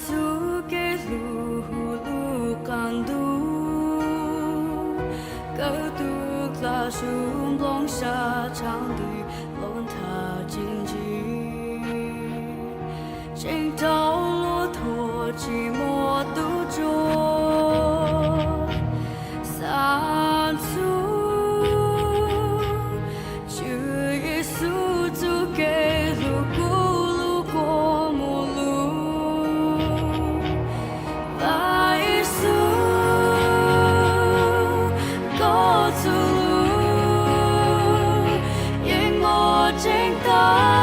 tu ke lu lu can du cơ tu la sum long xa chang đi lon tha jin ji chính đạo lúa thua chỉ một tu cho san su Chúa Giêsu tu ke lu ku lu ko mu lu và Giêsu có tu lu yên ngõ chính ta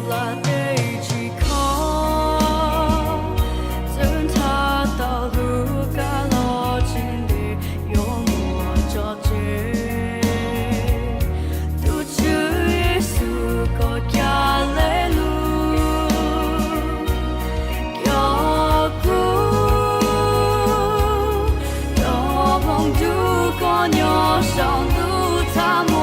là để chỉ có dẫn ta到路cả lo trên để yêu mùa cho chế tu Chúa Giêsu có cha lê lu cho cứu cho mong du con nhỏ sang tu tham